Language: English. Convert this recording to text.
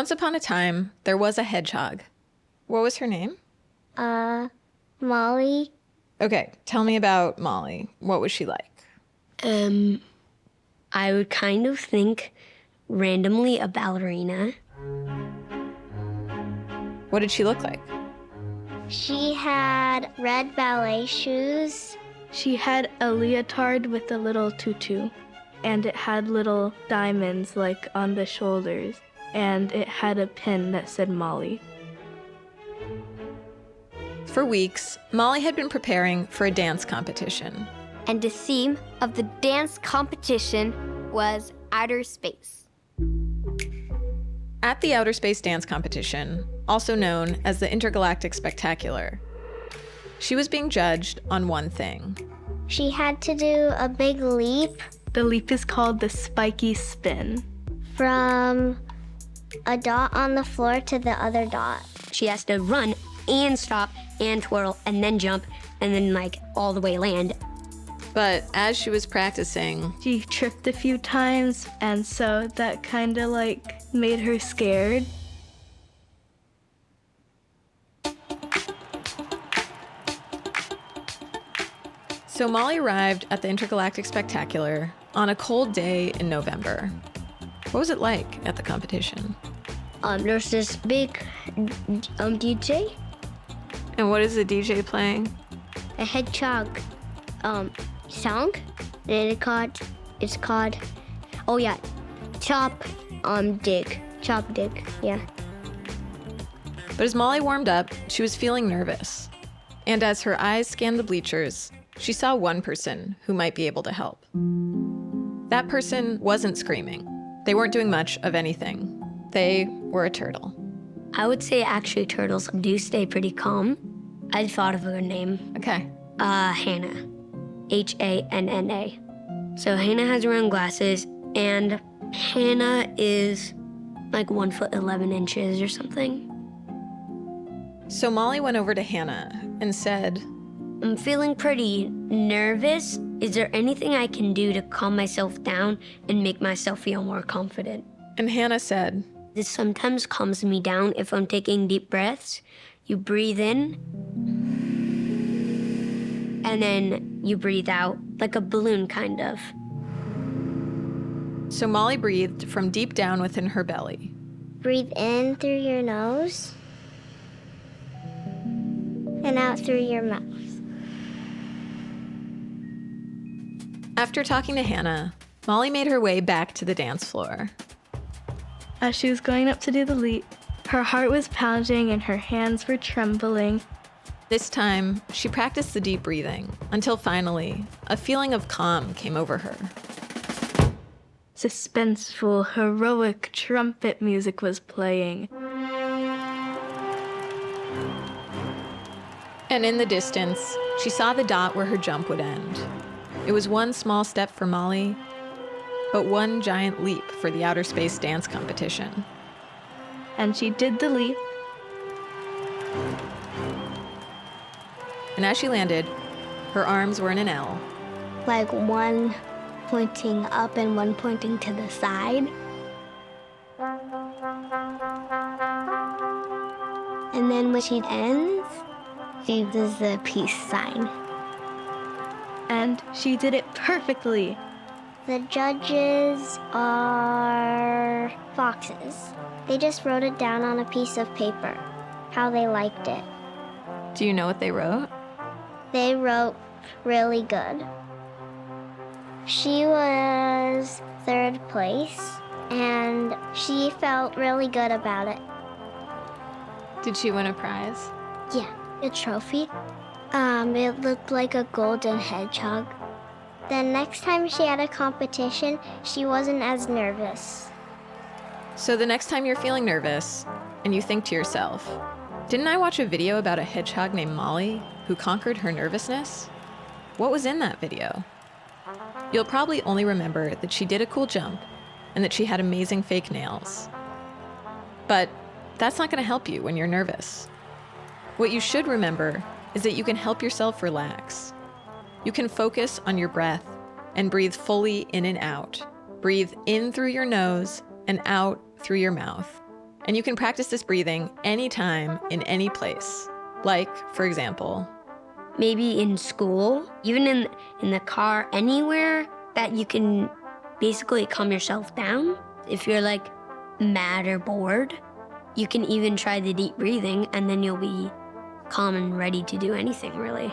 Once upon a time, there was a hedgehog. What was her name? Molly. Okay, tell me about Molly. What was she like? I would kind of think randomly a ballerina. What did she look like? She had red ballet shoes. She had a leotard with a little tutu, and it had little diamonds like on the shoulders, and it had a pin that said Molly. For weeks, Molly had been preparing for a dance competition. And the theme of the dance competition was outer space. At the Outer Space Dance Competition, also known as the Intergalactic Spectacular, she was being judged on one thing. She had to do a big leap The leap is called the spiky spin. from a dot on the floor to the other dot. She has to run and stop and twirl and then jump and then like all the way land. But as she was practicing, She tripped a few times, and so that kind of like made her scared. so Molly arrived at the Intergalactic Spectacular on a cold day in November. What was it like at the competition? There's this big DJ, And what is the DJ playing? a hedgehog song, and it's called oh yeah, chop dig, yeah. But as Molly warmed up, she was feeling nervous. And as her eyes scanned the bleachers, she saw one person who might be able to help. That person wasn't screaming. They weren't doing much of anything. They were a turtle. I would say actually turtles do stay pretty calm. I thought of a good name. Okay. Hanna. Hanna. So Hanna has round glasses, and Hanna is like 1'11" or something. So Molly went over to Hanna and said, I'm feeling pretty nervous. Is there anything I can do to calm myself down and make myself feel more confident? and Hanna said, This sometimes calms me down if I'm taking deep breaths. You breathe in, and then you breathe out, like a balloon kind of. so Molly breathed from deep down within her belly. Breathe in through your nose and out through your mouth. After talking to Hanna, Molly made her way back to the dance floor. As she was going up to do the leap, her heart was pounding and her hands were trembling. This time, she practiced the deep breathing until finally, a feeling of calm came over her. Suspenseful, heroic trumpet music was playing. And in the distance, she saw the dot where her jump would end. It was one small step for Molly, but one giant leap for the Outer Space Dance Competition. And she did the leap. And as she landed, her arms were in an L. Like one pointing up and one pointing to the side. And then when she ends, she does the peace sign. And she did it perfectly. The judges are foxes. They just wrote it down on a piece of paper, how they liked it. Do you know what they wrote? They wrote really good. She was third place, and she felt really good about it. Did she win a prize? Yeah, a trophy. It looked like a golden hedgehog. The next time she had a competition, she wasn't as nervous. So the next time you're feeling nervous, and you think to yourself, didn't I watch a video about a hedgehog named Molly who conquered her nervousness? What was in that video? You'll probably only remember that she did a cool jump and that she had amazing fake nails. But that's not going to help you when you're nervous. What you should remember is that you can help yourself relax. You can focus on your breath and breathe fully in and out. Breathe in through your nose and out through your mouth. And you can practice this breathing anytime, in any place. Like, for example, Maybe in school, even in the car, anywhere that you can basically calm yourself down. If you're like mad or bored, you can even try the deep breathing and then you'll be calm and ready to do anything really.